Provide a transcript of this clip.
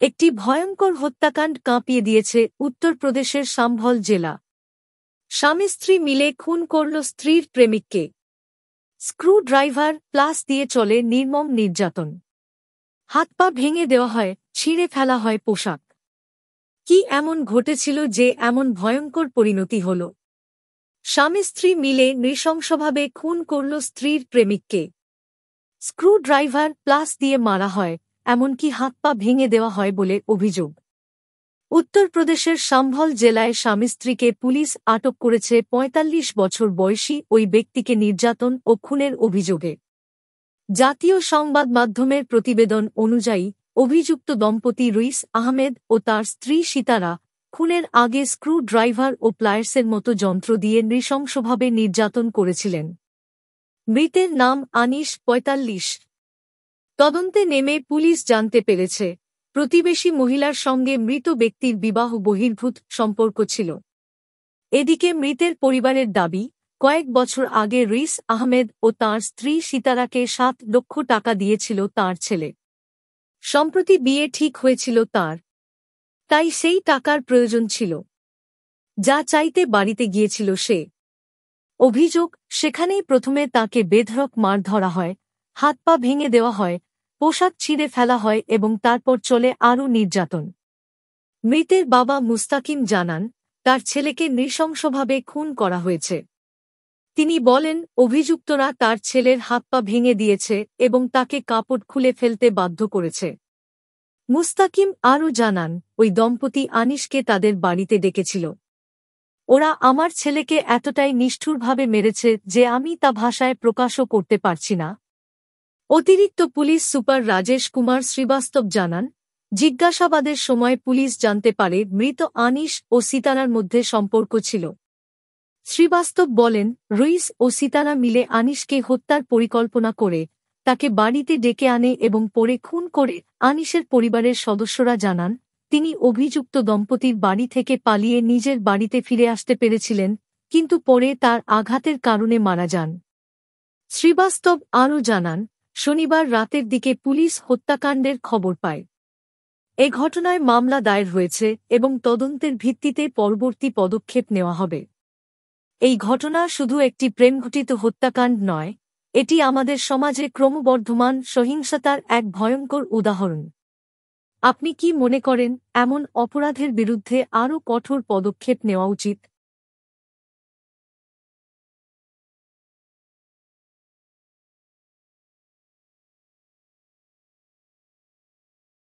একটি ভয়ঙ্কর হত্যাকাণ্ড কাঁপিয়ে দিয়েছে উত্তরপ্রদেশের সম্ভল জেলা। স্বামী স্ত্রী মিলে খুন করল স্ত্রীর প্রেমিককে। স্ক্রু ড্রাইভার প্লাস দিয়ে চলে নির্মম নির্যাতন। হাত পা ভেঙে দেওয়া হয়, ছিঁড়ে ফেলা হয় পোশাক। কি এমন ঘটেছিল যে এমন ভয়ঙ্কর পরিণতি হল? স্বামী স্ত্রী মিলে নৃশংসভাবে খুন করল স্ত্রীর প্রেমিককে। স্ক্রু ড্রাইভার প্লাস দিয়ে মারা হয়, এমনকি হাত পা ভেঙে দেওয়া হয় বলে অভিযোগ। উত্তরপ্রদেশের সম্ভল জেলায় স্বামী স্ত্রীকে পুলিশ আটক করেছে ৪৫ বছর বয়সী ওই ব্যক্তিকে নির্যাতন ও খুনের অভিযোগে। জাতীয় সংবাদ মাধ্যমের প্রতিবেদন অনুযায়ী অভিযুক্ত দম্পতি রইস আহমেদ ও তার স্ত্রী সিতারা খুনের আগে স্ক্রু ড্রাইভার ও প্লায়ার্সের মতো যন্ত্র দিয়ে নৃশংসভাবে নির্যাতন করেছিলেন। মৃতের নাম আনিস, ৪৫। তদন্তে নেমে পুলিশ জানতে পেরেছে, প্রতিবেশী মহিলার সঙ্গে মৃত ব্যক্তির বিবাহ বহির্ভূত সম্পর্ক ছিল। এদিকে মৃতের পরিবারের দাবি, কয়েক বছর আগে রইস আহমেদ ও তাঁর স্ত্রী সিতারাকে ৭ লক্ষ টাকা দিয়েছিল তাঁর ছেলে। সম্প্রতি বিয়ে ঠিক হয়েছিল তাঁর, তাই সেই টাকার প্রয়োজন ছিল, যা চাইতে বাড়িতে গিয়েছিল সে। অভিযোগ, সেখানেই প্রথমে তাঁকে বেধড়ক মার ধরা হয়, হাত পা ভেঙে দেওয়া হয়, পোশাক ছিঁড়ে ফেলা হয় এবং তারপর চলে আরও নির্যাতন। মৃতের বাবা মুস্তাকিম জানান, তার ছেলেকে নৃশংসভাবে খুন করা হয়েছে। তিনি বলেন, অভিযুক্তরা তার ছেলের হাত পা ভেঙে দিয়েছে এবং তাকে কাপড় খুলে ফেলতে বাধ্য করেছে। মুস্তাকিম আরও জানান, ওই দম্পতি আনিসকে তাদের বাড়িতে ডেকেছিল। ওরা আমার ছেলেকে এতটাই নিষ্ঠুরভাবে মেরেছে যে আমি তা ভাষায় প্রকাশও করতে পারছি না। অতিরিক্ত পুলিশ সুপার রাজেশ কুমার শ্রীবাস্তব জানান, জিজ্ঞাসাবাদের সময় পুলিশ জানতে পারে মৃত আনিস ও সিতারার মধ্যে সম্পর্ক ছিল। শ্রীবাস্তব বলেন, রইস ও সিতারা মিলে আনিসকে হত্যার পরিকল্পনা করে তাকে বাড়িতে ডেকে আনে এবং পরে খুন করে। আনিসের পরিবারের সদস্যরা জানান, তিনি অভিযুক্ত দম্পতির বাড়ি থেকে পালিয়ে নিজের বাড়িতে ফিরে আসতে পেরেছিলেন, কিন্তু পরে তার আঘাতের কারণে মারা যান। শ্রীবাস্তব আরও জানান, শনিবার রাতের দিকে পুলিশ হত্যাকাণ্ডের খবর পায়। এ ঘটনায় মামলা দায়ের হয়েছে এবং তদন্তের ভিত্তিতে পরবর্তী পদক্ষেপ নেওয়া হবে। এই ঘটনা শুধু একটি প্রেমঘটিত হত্যাকাণ্ড নয়, এটি আমাদের সমাজে ক্রমবর্ধমান সহিংসতার এক ভয়ঙ্কর উদাহরণ। আপনি কি মনে করেন এমন অপরাধের বিরুদ্ধে আরও কঠোর পদক্ষেপ নেওয়া উচিত?